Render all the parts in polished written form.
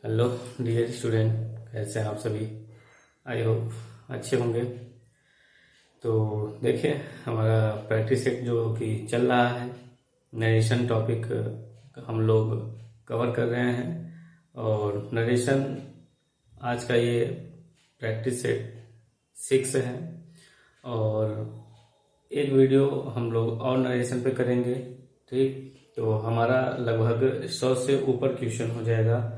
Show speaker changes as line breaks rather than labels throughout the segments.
Hello dear student, कैसे हैं आप सभी। आई होप अच्छे होंगे। तो देखिए, हमारा प्रैक्टिस सेट जो कि चल रहा है, नरेशन टॉपिक हम लोग कवर कर रहे हैं। और नरेशन आज का ये प्रैक्टिस सेट 6 है। और एक वीडियो हम लोग और नरेशन पे करेंगे। ठीक, तो हमारा लगभग 100 से ऊपर क्वेश्चन हो जाएगा,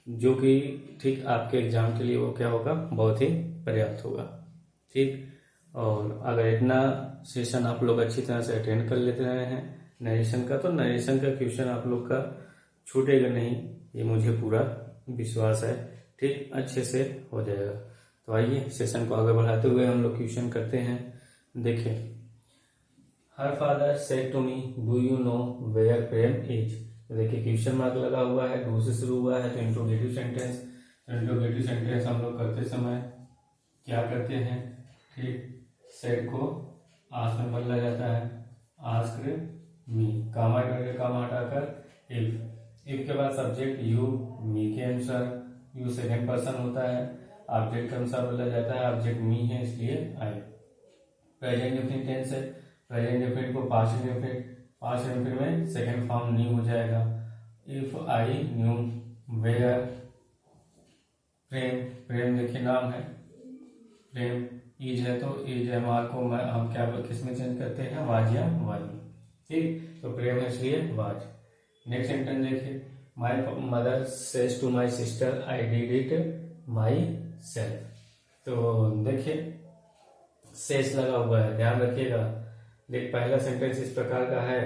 जो कि ठीक आपके एग्जाम के लिए वो क्या होगा, बहुत ही पर्याप्त होगा। ठीक, और अगर इतना सेशन आप लोग अच्छी तरह से अटेंड कर लेते रहे हैं नरेशन का, तो नरेशन का क्वेश्चन आप लोग का छूटेगा नहीं, ये मुझे पूरा विश्वास है। ठीक, अच्छे से हो जाएगा। तो आइए सेशन को आगे बढ़ाते हुए हम लोग क्वेश्चन करते हैं। देखिए, her father said to me, do you know where Prem is. तो देखिए, क्वेश्चन मार्क लगा हुआ है, डू से शुरू हुआ है, तो इंट्रोगेटिव सेंटेंस। तो इंट्रोगेटिव सेंटेंस हम लोग करते समय क्या करते हैं, ठीक, सेड को आस्क में बदला जाता है, आस्क मी, कामा करके कामा हटाकर इफ के बाद सब्जेक्ट यू, मी के अनुसार यू सेकेंड पर्सन होता है, ऑब्जेक्ट के अनुसार बदला जाता है, ऑब्जेक्ट मी है इसलिए आई। प्रेजेंट डिफिनिट टेंस है, प्रेजेंट डिफिनिट को पास्ट इंडेफिनिट में सेकेंड फॉर्म न्यू हो जाएगा। इफ आई न्यू वेयर प्रेम देखिए नाम है, प्रेम इज है, तो इज है मार को हम क्या किस में चेंज करते हैं, वाज या वाली। ठीक, तो प्रेम है इसलिए वाज। नेक्स्ट सेंटेंस देखिए, my mother says to my sister I did it myself. तो देखिए, सेज लगा हुआ है, ध्यान रखिएगा। देख, पहला सेंटेंस इस प्रकार का है।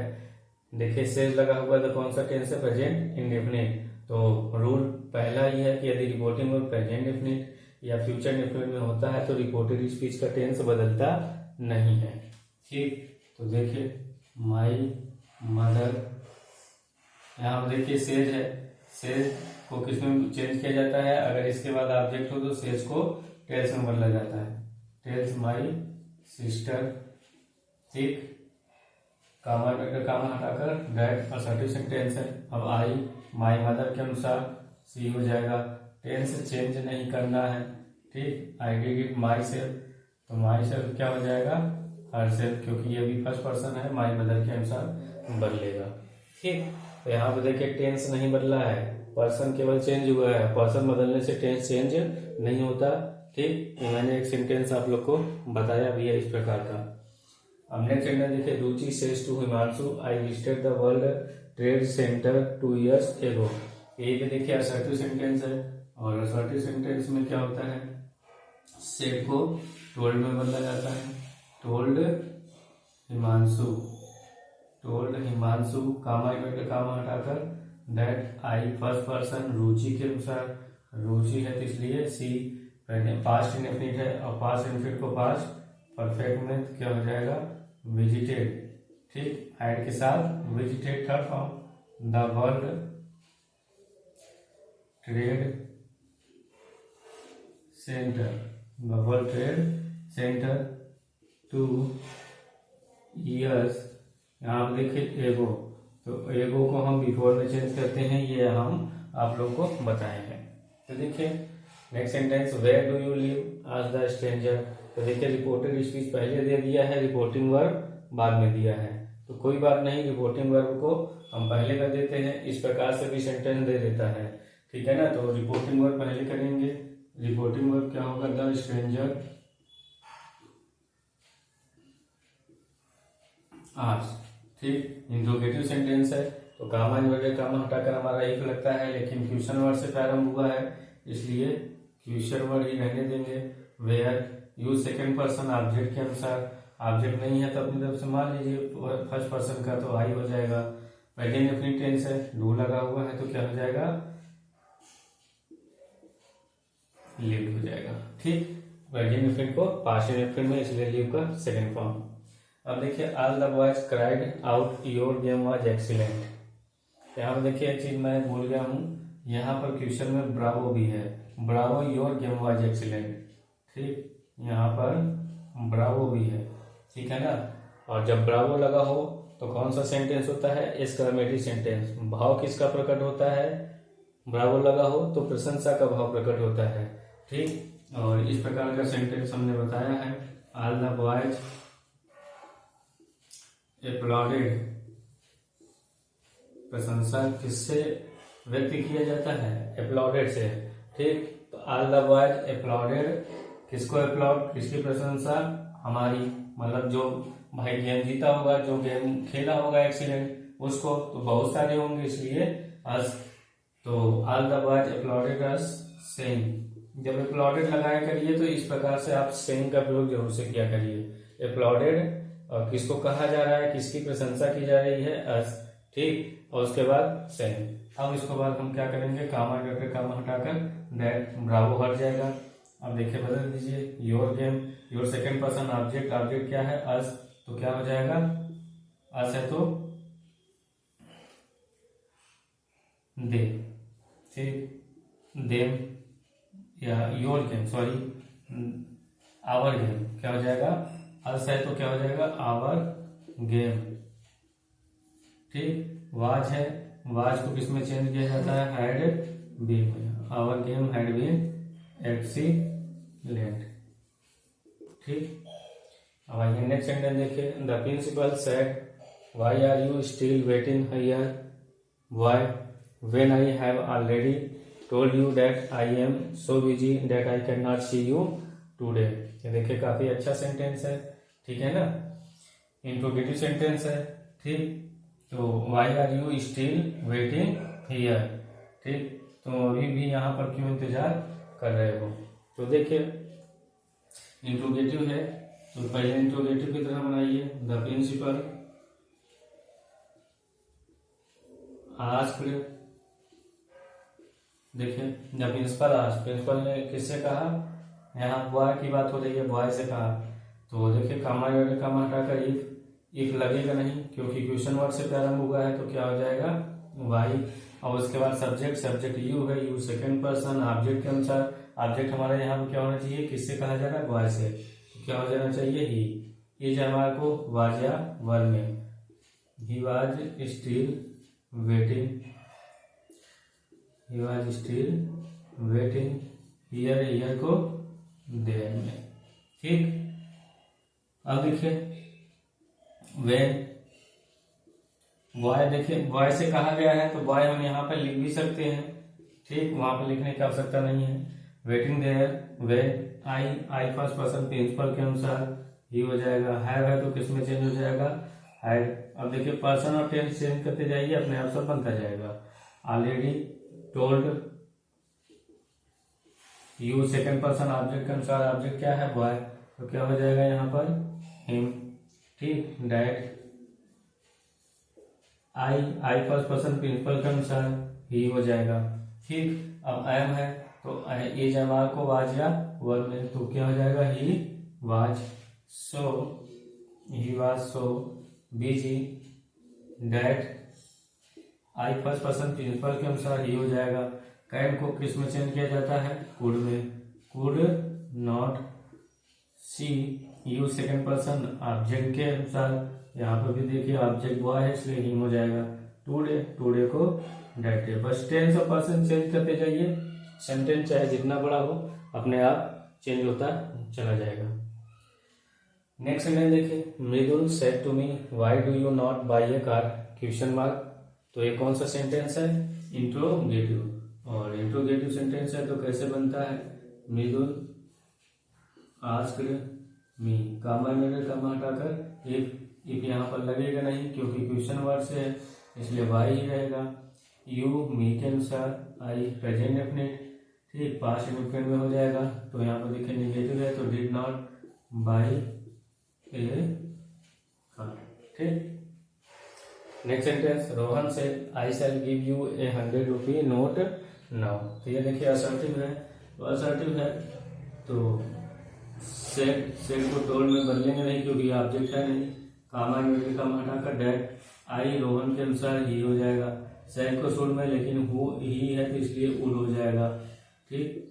देखिए, सेज लगा हुआ है तो कौन सा टेंस है, प्रेजेंट इंडेफिनिट। तो रूल पहला ही है कि यदि रिपोर्टिंग वर्ब प्रेजेंट डेफिनिट या फ्यूचर डेफिनिट में होता है तो रिपोर्टेड स्पीच का टेंस बदलता नहीं है। ठीक, तो देखिए, माई मदर, यहाँ पर देखिए सेज है, सेज को किसमें चेंज किया जाता है, अगर इसके बाद ऑब्जेक्ट हो तो सेज को टेल्स में बदला जाता है, टेल्स माई सिस्टर। ठीक, कामा हटाकर दैट असर्टिव सेंटेंस है। अब आई माई मदर के अनुसार सी हो जाएगा, टेंस चेंज नहीं करना है। ठीक, आई डिड इट माई सेल्फ, तो माई सेल्फ क्या हो जाएगा, हर सेल्फ, क्योंकि ये भी फर्स्ट पर्सन है, माई मदर के अनुसार बदलेगा। ठीक, तो यहाँ पे देखिए टेंस नहीं बदला है, पर्सन केवल चेंज हुआ है, पर्सन बदलने से टेंस चेंज नहीं होता। ठीक, मैंने एक सेंटेंस आप लोग को बताया भी है इस प्रकार का। अब नेक्स्ट सेंटेंस देखिए, Ruchi says to Himanshu I visited the World Trade Center 2 years एगो। ये भी देखिए असर्टिव सेंटेंस है, और असर्टिव सेंटेंस में क्या होता है, सेड को टोल्ड में बदला जाता है, टोल्ड हिमांशु कामा हटाकर दैट आई फर्स्ट पर्सन रुचि के अनुसार, रुचि है तो इसलिए सी पास्ट इंडेफिनिट है, और पास्ट इंडेफिनिट को पास्ट परफेक्ट में क्या हो जाएगा, विजिटेड। ठीक, ऐड के साथ visited third form, the World Trade Center 2 years। यहाँ पर देखिए एगो, तो एगो को हम बिफोर में चेंज करते हैं, ये हम आप लोग को बताए हैं। तो देखिए next sentence, where do you live आज द स्ट्रेंजर। तो देखिए, रिपोर्टेड स्पीच पहले दे दिया है, रिपोर्टिंग वर्ब बाद में दिया है, तो कोई बात नहीं, रिपोर्टिंग वर्ब को हम पहले कर देते हैं, इस प्रकार से भी सेंटेंस दे देता है। ठीक है ना, तो रिपोर्टिंग वर्ब पहले करेंगे। रिपोर्टिंग वर्ब क्या होगा, द स्ट्रेंजर आज। ठीक, इंट्रोगेटिव सेंटेंस है, तो कामा हटाकर हमारा एक लगता है, लेकिन क्वेश्चन वर्ड से प्रारंभ हुआ है इसलिए क्वेश्चन वर्ड ही रहने देंगे। Where use second person object के अनुसार, ऑब्जेक्ट नहीं है तो अपनी तरफ से मान लीजिए फर्स्ट पर्सन का, तो आई हो जाएगा। प्रेजेंट डेफिनिट टेंस है, डू लगा हुआ है तो क्या हो जाएगा, लिव्ड हो जाएगा। ठीक, प्रेजेंट डेफिनिट को पास्ट इंडेफिनिट में, इसलिए लिव का सेकेंड फॉर्म। अब देखिए, all the boys cried out your game was excellent. यहाँ पर देखिए एक चीज मैं भूल गया हूँ, यहाँ पर क्वेश्चन में ब्रावो भी है, Bravo your game was excellent. ठीक, यहाँ पर ब्रावो भी है, ठीक है ना। और जब ब्रावो लगा हो तो कौन सा सेंटेंस होता है, एक्सक्लेमेटरी सेंटेंस। भाव किसका प्रकट होता है, ब्रावो लगा हो तो प्रशंसा का भाव प्रकट होता है। ठीक, और इस प्रकार का सेंटेंस हमने बताया है। ऑल द बॉयज एप्लॉडेड, प्रशंसा किससे व्यक्त किया जाता है? एप्लॉडेड से। ठीक, तो ऑल द बॉयज एप्लॉडेड, किसको एप्लॉड, किसकी प्रशंसा? हमारी, मतलब जो भाई गेम जीता होगा, जो गेम खेला होगा एक्सीलेंट, उसको। तो बहुत सारे होंगे इसलिए अस। तो all the boys applauded us saying. जब एप्लॉडेड लगाया करिए तो इस प्रकार से आप सेइंग का प्रयोग जरूर से किया करिए। एप्लॉडेड, और किसको कहा जा रहा है, किसकी प्रशंसा की जा रही है? अस। ठीक, और उसके बाद सेइंग। अब इसके बाद हम क्या करेंगे, कामा डॉक्टर कामा हटाकर दैट ब्रावो हट जाएगा। अब देखिए बदल दीजिए, your game, your second person object, object क्या है? अस, तो क्या हो जाएगा? अस है तो दे। ठीक, देम या your game, sorry our game, क्या हो जाएगा? अस है तो क्या हो जाएगा? Our game. ठीक, वाज है, वाज को किसमें चेंज किया जाता है? हैड बीन में। Our game had been excellent. ठीक, अब आइए नेक्स्ट सेंटेंस देखिए। The principal said why are you still waiting here? Why when I have already told you that I am so busy that I can not see you today. ये देखिए काफी अच्छा sentence है, ठीक है ना, interrogative sentence है। ठीक, तो why are you still waiting here? ठीक, तो अभी भी यहाँ पर क्यों इंतजार कर रहे हो? तो देखिए इंट्रोगेटिव है, तो पहले इंट्रोगेटिव की तरह बनाइए। द प्रिंसिपल आस्क्ड, देखिए द प्रिंसिपल आस्क्ड, प्रिंसिपल ने किससे कहा? यहाँ बॉय की बात हो रही है, बॉय से कहा। तो देखिए कामा हटाकर इफ लगेगा नहीं, क्योंकि क्वेश्चन वर्ड से प्रारंभ हुआ है, तो क्या हो जाएगा? वाई। और उसके बाद सब्जेक्ट, सब्जेक्ट यू है, यू सेकंड पर्सन, ऑब्जेक्ट के अनुसार ऑब्जेक्ट हमारे यहाँ पे क्या होना चाहिए? किससे कहा जा रहा है? बॉय से। तो क्या हो जाना चाहिए? ही। ये जो हमारे को वाज या वर में, he was still waiting, he was still waiting here, here को देयर में। ठीक, अब देखिए वेन, बॉय, देखिए बॉय से कहा गया है तो बॉय हम यहाँ पर लिख भी सकते हैं। ठीक, वहां पर लिखने की आवश्यकता नहीं है। Waiting there, when I first person principal के अनुसार ही हो जाएगा। है तो किसमें चेंज हो जाएगा? हैड। अब देखिए पर्सन और टेंस चेंज करते जाइए, अपने आप सब बनता जाएगा। Already told, you second person object के अनुसार, ऑब्जेक्ट क्या है? बॉय, तो क्या हो जाएगा यहाँ पर? हिम। ठीक, that, I first person principal के अनुसार ही हो जाएगा। ठीक, अब एम है तो एज एम को वाज या वर में, तो क्या हो जाएगा? He was so, he was so busy that, I first person principal के अनुसार ही हो जाएगा। कैन को किस में चेंज किया जाता है? कुड में, could not see, you second person object के अनुसार, यहाँ पर भी देखिए ऑब्जेक्ट बॉय है इसलिए हिम हो जाएगा। टुडे, टुडे को डेट है। बस टेंस और पर्सन चेंज करते जाइए, सेंटेंस चाहे जितना बड़ा हो अपने आप चेंज होता चला जाएगा। नेक्स्ट सेंटेंस देखिए। Mridul said to me why do you not buy a car? Question mark. तो ये कौन सा सेंटेंस है? इंट्रोगेटिव, और इंट्रोगेटिव सेंटेंस है तो कैसे बनता है? मृदुल आस्क्ड मी, कामा हटाकर इफ यहाँ पर लगेगा नहीं क्योंकि क्वेश्चन वर्ड से है इसलिए वाई ही रहेगा। यू मी के अनुसार आई प्रेजेंट डेफिनेट, ठीक, पास्ट इंडिफिनेट में हो जाएगा। तो यहाँ पर देखिए निगेटिव है तो did not buy a car. ठीक, नेक्स्ट सेंटेंस। रोहन से I shall give you a 100 rupee note now. तो ये देखिए असर्टिव है, तो असर्टिव है तो सेड को टोल्ड में बदलेंगे नहीं क्योंकि ऑब्जेक्ट है नहीं। कामा हटाकर डेट, आई रोहन के अनुसार ही हो जाएगा। सेड को शुड में, लेकिन हु ही है तो इसलिए वुड हो जाएगा। ठीक,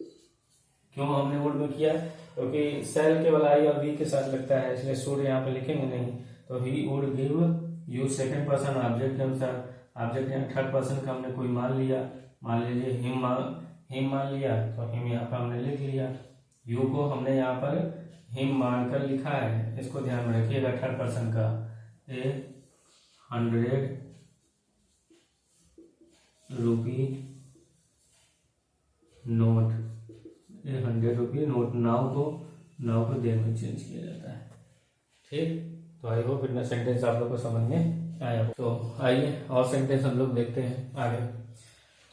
क्यों हमने वुड में किया? क्योंकि सेल केवल आई और वी के साथ लगता है इसलिए शुड यहाँ पे लिखेंगे नहीं। तो he would give you second person object के अनुसार, ऑब्जेक्ट यहाँ थर्ड पर्सन का हमने कोई मान लिया, मान लीजिए हिम मान लिया तो हिम यहाँ पर हमने लिख लिया। यू को हमने यहाँ पर हिम मानकर लिखा है, इसको ध्यान में रखिएगा। थर्ड पर्सन का 100 rupee note, 100 rupee note. Now को दे में चेंज किया जाता है। ठीक, तो आई होप इतना सेंटेंस आप लोग को समझ में आया हो। तो आइए और सेंटेंस हम लोग देखते हैं आगे।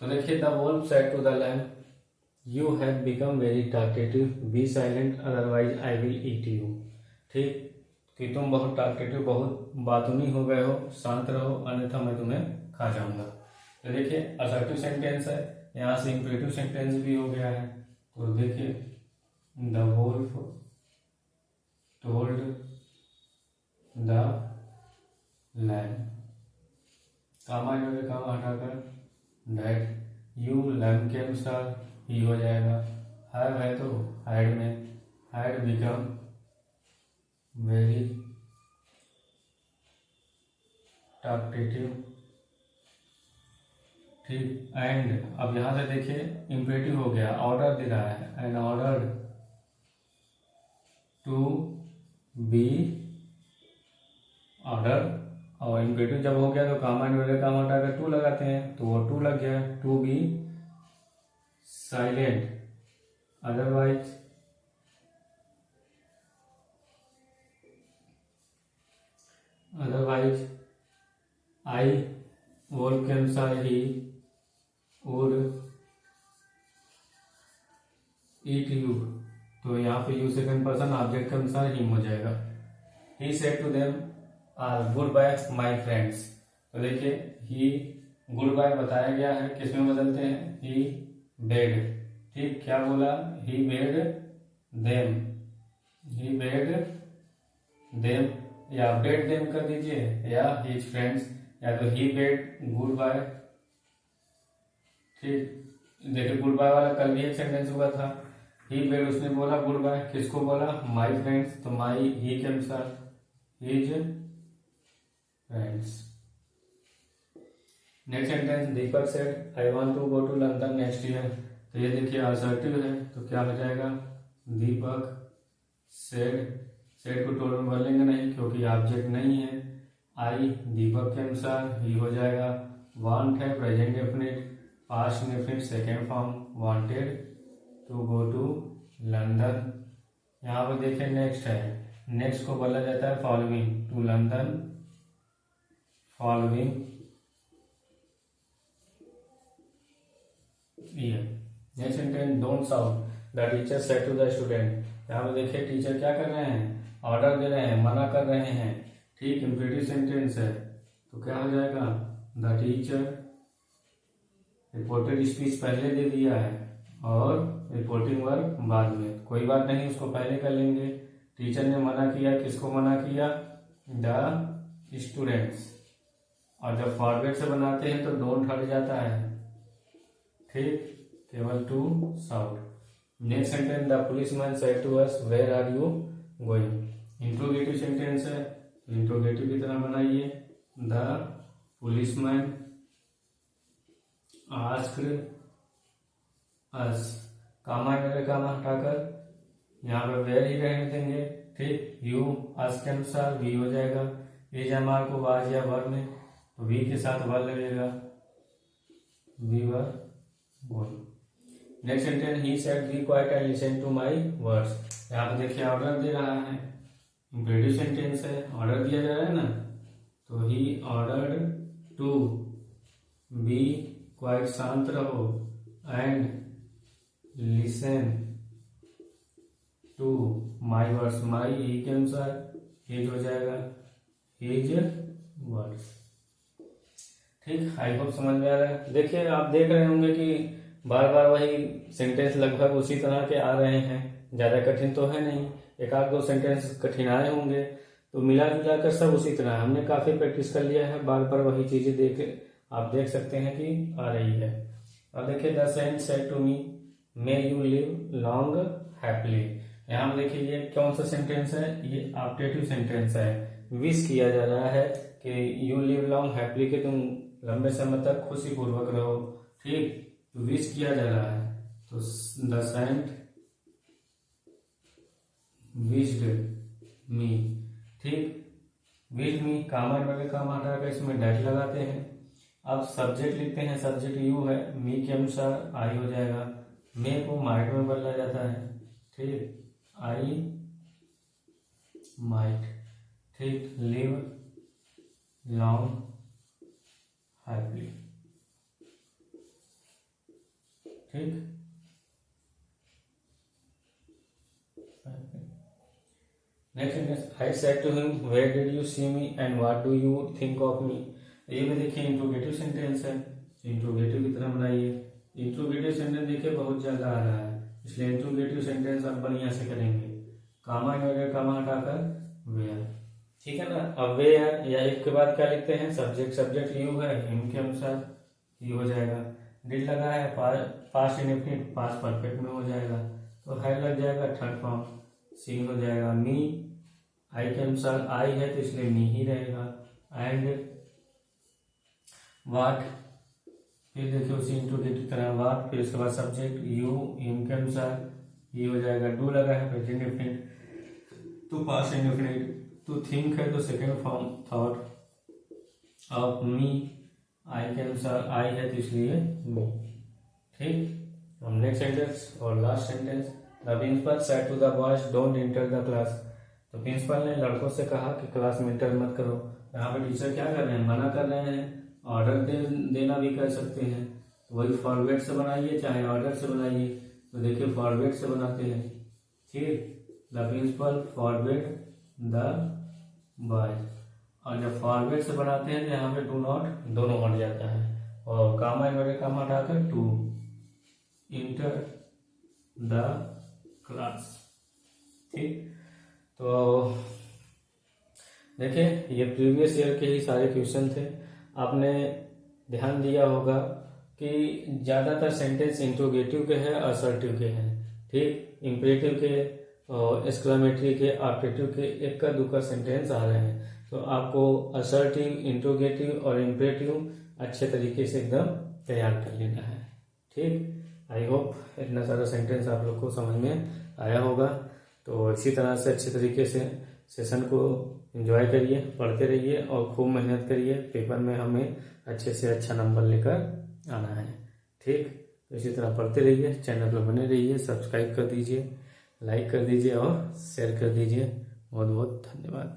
तो देखिए, the wolf said to the lamb, you have become very talkative, be silent otherwise I will eat you. ठीक, कि तुम बहुत टॉकेटिव, बहुत बातूनी हो गए हो, शांत रहो अन्यथा मैं तुम्हें खा जाऊंगा। तो देखिए असर्टिव सेंटेंस है, यहाँ से इंपरेटिव सेंटेंस भी हो गया है। तो देखिए, the wolf told the lamb, comma इन्होंने कामा हटाकर दैट यू लैम्प के अनुसार ही हो जाएगा। हैव है तो हैड में, हैड बिकम वेरी टॉकेटिव। ठीक, एंड अब यहां से देखिए इम्परेटिव हो गया, ऑर्डर दे रहा है, and order to be, order, और इम्परेटिव जब हो गया तो कामा इन्वर्टेड कामा हटाकर टू लगाते हैं, तो वो टू लग गया। To be silent otherwise I wolf के अनुसार ही वुड ईट यू। तो यहाँ पे यू सेकंड पर्सन ऑब्जेक्ट के अनुसार ही हो जाएगा। He said to them goodbye my friends. तो देखिए, ही गुड बाय बताया गया है, किसमें बदलते हैं, ही बेड। ठीक, क्या बोला, ही बेड देम, ही बेड देम, या बेड देम कर दीजिए, या हिज फ्रेंड्स, या तो ही बेड गुड बाय। ठीक, देखिए गुड बाय वाला कल भी एक सेंटेंस हुआ था। ही बेड उसने बोला गुड बाय, किसको बोला, माई फ्रेंड्स, तो माई ही के अनुसार his friends. Next sentence, Deepak said I want to go to London next year. तो ये देखिए असर्टिव है, तो क्या हो जाएगा, दीपक सेड, सेड को टोल में बदलेंगे नहीं क्योंकि ऑब्जेक्ट नहीं है। आई दीपक के अनुसार ही हो जाएगा। वांट है present definite, past definite second form, wanted to go to London. यहाँ पर देखिए नेक्स्ट है, नेक्स्ट को बोला जाता है following, to London following year. Next sentence, don't shout the teacher said to the student. यहाँ पे देखिए टीचर क्या कर रहे हैं, ऑर्डर दे रहे हैं, मना कर रहे हैं। ठीक, इंपरेटिव सेंटेंस है, तो क्या हो जाएगा, द टीचर, रिपोर्टेड स्पीच पहले दे दिया है और रिपोर्टिंग वर्क बाद में, कोई बात नहीं, उसको पहले कर लेंगे। टीचर ने मना किया, किसको मना किया, द स्टूडेंट्स, और जब फॉरवर्ड से बनाते हैं तो डोंट हट जाता है। ठीक, केवल to shout. Next sentence, the policeman said to us where are you going. Interrogative sentence है, इंट्रोगेटिव की तरह बनाइए। The policeman asked us, comma मेरे कामा हटाकर यहाँ पर वेयर ही रहने देंगे। ठीक, यू अस के अनुसार वी हो जाएगा। इज एमआर को वाज या वर में, तो वी के साथ वर लगेगा, we were going. Next sentence, he said be quiet and listen to my words. यहाँ पे देखिए ऑर्डर दे रहा है, इंपरेटिव सेंटेंस है, ऑर्डर दिया जा रहा है ना, तो he ordered to be quiet, शांत रहो, and listen to my words, my he के अनुसार हिज हो जाएगा, हिज वर्ड्स। ठीक, आई होप समझ में आ रहा है। देखिए आप देख रहे होंगे कि बार बार वही सेंटेंस लगभग उसी तरह के आ रहे हैं, ज्यादा कठिन तो है नहीं, एक आध दो सेंटेंस कठिन आए होंगे, तो मिला जुलाकर सब उसी तरह हमने काफी प्रैक्टिस कर लिया है, बार बार वही चीजें आप देख सकते हैं कि आ रही है। अब देखिए, the saint said to me may you live long happily. यहाँ पर देखिए ये कौन सा सेंटेंस है, ये ऑप्टेटिव सेंटेंस है, विश किया जा रहा है कि यू लिव लॉन्ग हैप्पीली, कि तुम लंबे समय तक खुशी पूर्वक रहो। ठीक, तो विश किया जा रहा है, तो द सेंट विश्ड मी। ठीक, विश मी, कामा वगैरह कामा हटा कर इसमें डैट लगाते हैं। अब सब्जेक्ट लिखते हैं, सब्जेक्ट यू है, मी के अनुसार आई हो जाएगा। मे को माइट में बदला जाता है। ठीक, आई माइट। ठीक, लिव लॉन्ग हैप्पी। ठीक, next sentence, I said to him where did you see me and what do you think of me. ये भी देखिए इंट्रोगेटिव सेंटेंस है, इंट्रोगेटिव की तरह बनाइए। इंट्रोगेटिव सेंटेंस देखिए बहुत ज्यादा आ रहा है, इसलिए इंट्रोगेटिव सेंटेंस आप बढ़िया से करेंगे। कामा वगैरह कामा हटाकर वेयर। ठीक है ना। अब वेयर या इफ के बाद क्या लिखते हैं, सब्जेक्ट, सब्जेक्ट यू है, हिम के अनुसार ये हो जाएगा। डिड लगा है, पास्ट इंडेफिनिट, पास्ट परफेक्ट में हो जाएगा, तो है लग जाएगा थर्ड फॉर्म, सी हो जाएगा। मी आई के अनुसार आई है तो इसलिए मी ही रहेगा। एंड वाट, फिर देखिए उसी इंट्रोगेटिव तरह वाट, फिर उसके बाद सब्जेक्ट यू, हिम के अनुसार ये हो जाएगा। डू लगा है प्रेजेंट इंडेफिनिट तो पास्ट इंडेफिनिट, टू थिंक है तो second form thought. Of me I के अनुसार आई है तो इसलिए मी। ठीक, हम नेक्स्ट सेंटेंस और last sentence, the principal said to the boys don't enter the class. तो प्रिंसिपल ने लड़कों से कहा कि क्लास में एंटर मत करो। यहाँ पे टीचर क्या कर रहे हैं, मना कर रहे हैं। ऑर्डर देना भी कर सकते हैं, तो वही फॉरवर्ड से बनाइए चाहे ऑर्डर से बनाइए। तो देखिए फॉरवर्ड से बनाते हैं। ठीक, the principal forward the boys, और जब फॉरवर्ड से बनाते हैं तो यहाँ पे डू नॉट दोनों हट जाता है, और कामा वगैरह कामा हटाकर टू इंटर द क्लास। ठीक, तो देखिए ये प्रीवियस ईयर के ही सारे क्वेश्चन थे। आपने ध्यान दिया होगा कि ज्यादातर सेंटेंस इंट्रोगेटिव के हैं, असर्टिव के हैं। ठीक, इंपरेटिव के और एक्सक्लेमेटरी के, ऑप्टेटिव के एक का दो का सेंटेंस आ रहे हैं, तो आपको असर्टिव, इंट्रोगेटिव और इंपरेटिव अच्छे तरीके से एकदम तैयार कर लेना है। ठीक, आई होप इतना सारा सेंटेंस आप लोग को समझ में आया होगा। तो इसी तरह से अच्छे तरीके से सेशन को एंजॉय करिए, पढ़ते रहिए और खूब मेहनत करिए। पेपर में हमें अच्छे से अच्छा नंबर लेकर आना है। ठीक, तो इसी तरह पढ़ते रहिए, चैनल पर बने रहिए, सब्सक्राइब कर दीजिए, लाइक कर दीजिए और शेयर कर दीजिए। बहुत बहुत धन्यवाद।